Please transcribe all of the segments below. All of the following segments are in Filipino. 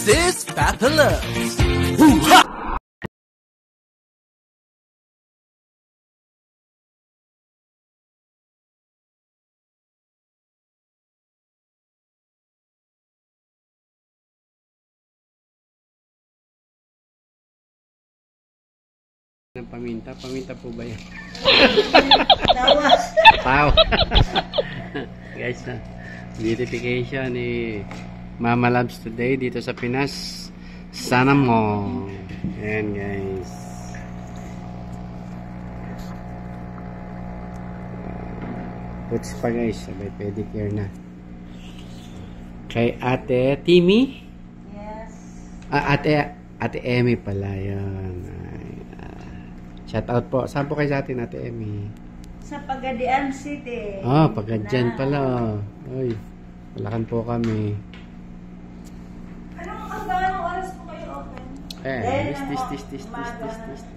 This is Papa Loves. Hoo-ha! Ng paminta. Paminta po ba yan? Tawa. Tawa. Guys, beautification ni Mama Loves today dito sa Pinas. Sana mo. Ayan guys. Puts pa guys. Sabay pedicure na. Kay Ate Timmy? Yes. Ate Emmy pala yun. Shout out po. Saan po kayo sa atin, Ate Emmy? Sa Pagadian City. Pagadian pala. Ay, malakan po kami. Anong oras po kayo open?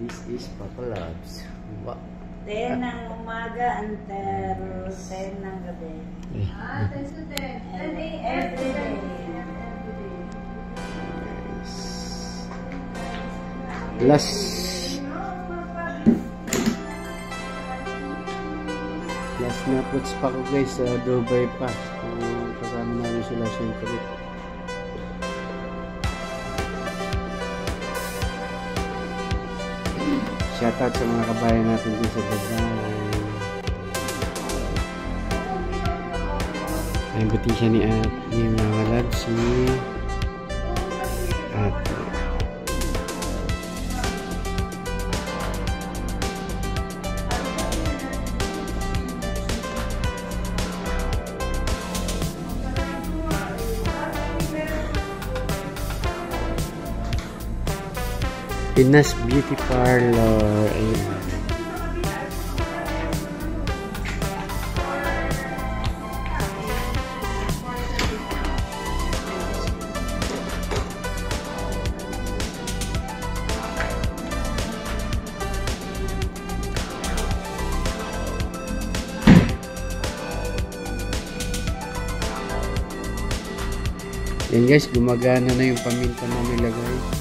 This is Papa Loves. Wow. 10 ng umaga until 10 ng gabi. 10 to 10. Every day. Last na puts pa ko guys sa Dubai pa. Kasama namin sila siyempre. Shoutout sa mga kabayan natin din sa Dubai. Ang buti siya ni Mama Loves at Pinas Beauty Parlor. Ayun. Yan guys, gumagana na yung paminta na nilagay.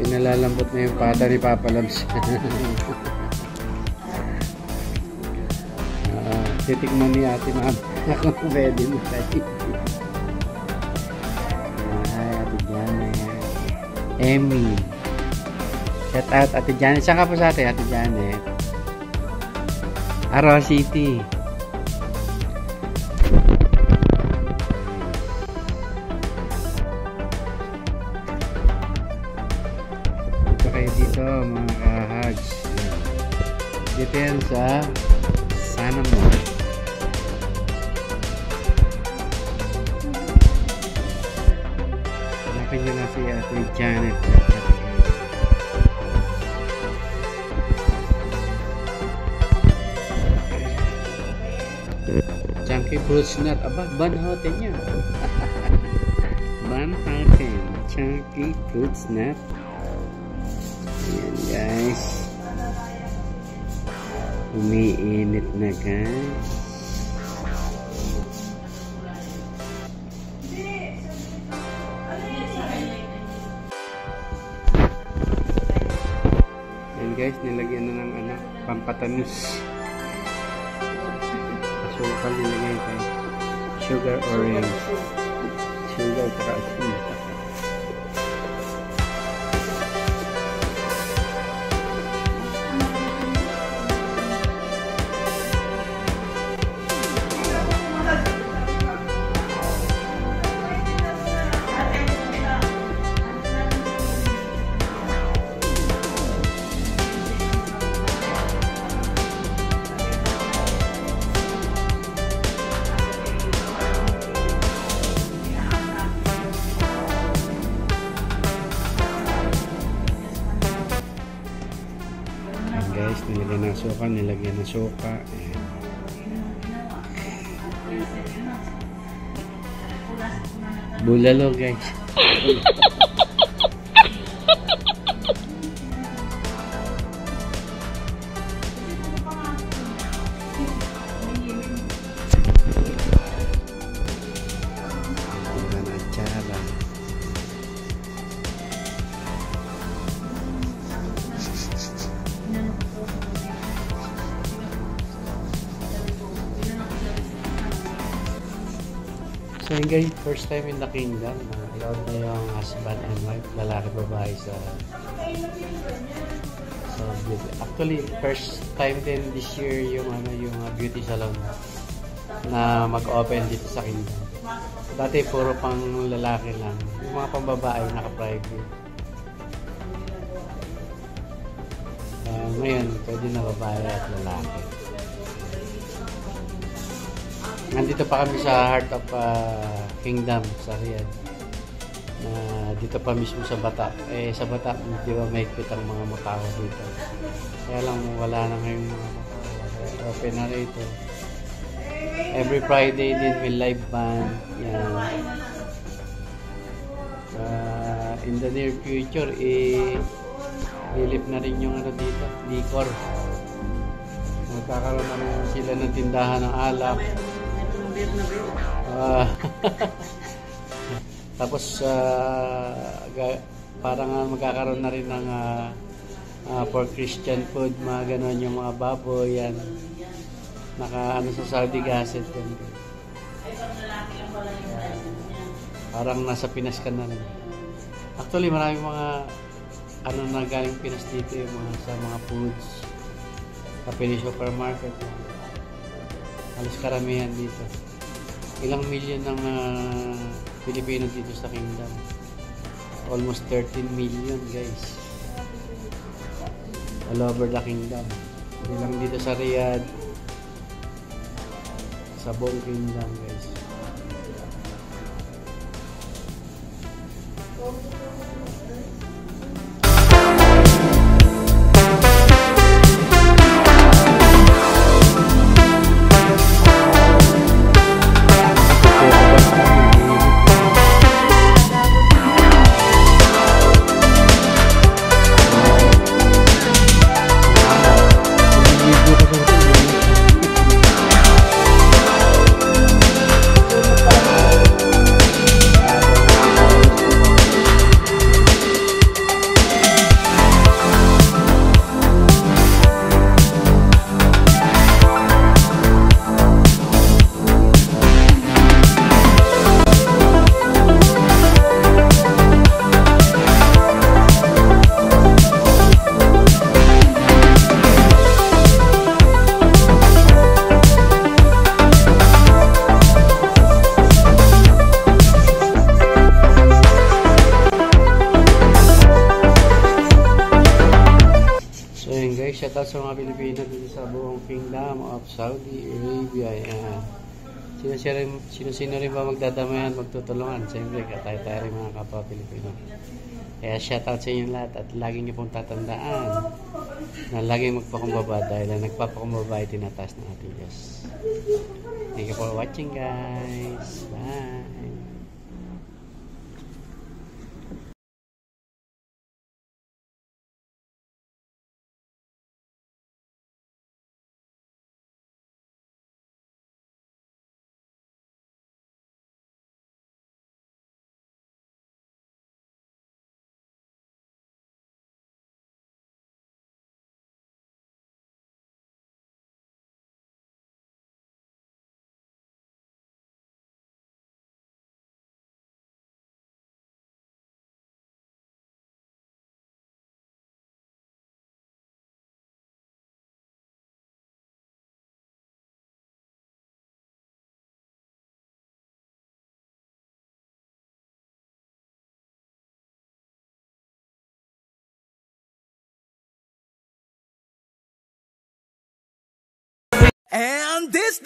Pinalalambot na yung pata ni Papa Loves. Titikman ni Ate Ma'am. Ako pwede mo tayo. Hi, Ate Janet. Emmy. Shout out, Ate Janet. Saan ka po sa atin, Ate Janet? Araw City. Dito mga kahags, dito yan sa Sana mo. Hanapin nyo na si Ate Janet. Chunky Fruits Nut. Aba, Banhouten niya. Banhouten. Chunky Fruits Nut. Ayan guys, umiinit na guys. Ayan guys, nilagyan na ng pampatamis. Asukal nilagyan guys. Sugar orange. Sugar at asin. Guys, nilagyan ng suka. Bulalo guys. Ayun guys, first time in the kingdom. Allowed na yung husband and wife, lalaki babae sa beauty. Actually, first time din this year yung beauty salon na mag-open dito sa kingdom. Dati puro pang lalaki lang. Yung mga pambabae naka-private. Ngayon, pwede na babae at lalaki. Nandito pa kami sa Heart of Kingdom sa Riyadh. Dito pa mismo sa Bata. Sa Bata, di ba may kitang mga matawa dito. Kaya lang wala na ngayong mga matawa. Open na rito. Every Friday din may live band. Yan. In the near future, lilip na rin yung dito, decor. Magkakaroon na rin sila ng tindahan ng alak. Tapos parang magkakaroon na rin ng for Christian food, mga ganon yung mga baboy yan. Sa Saudi Gasset yan. Parang nasa Pinas ka na rin. Actually maraming mga na galing Pinas dito yung sa mga foods sa Pili Supermarket. Halos karamihan dito. Ilang milyon ng Pilipino dito sa kingdom. Almost 13 million guys. All over the kingdom. Hindi lang dito sa Riyadh. Sa buong kingdom guys. Shoutout sa mga Pilipino dito sa buong Kingdom of Saudi Arabia. Ayan. Sino-sino rin ba magdadamayan, magtutulungan? Siyempre, tayo rin mga kapwa Pilipino. Kaya shoutout sa inyo lahat at lagi niyo pong tatandaan na laging magpakumbaba dahil ang nagpapakumbaba ay tinataas ng ating Diyos. Thank you for watching guys. Bye. And this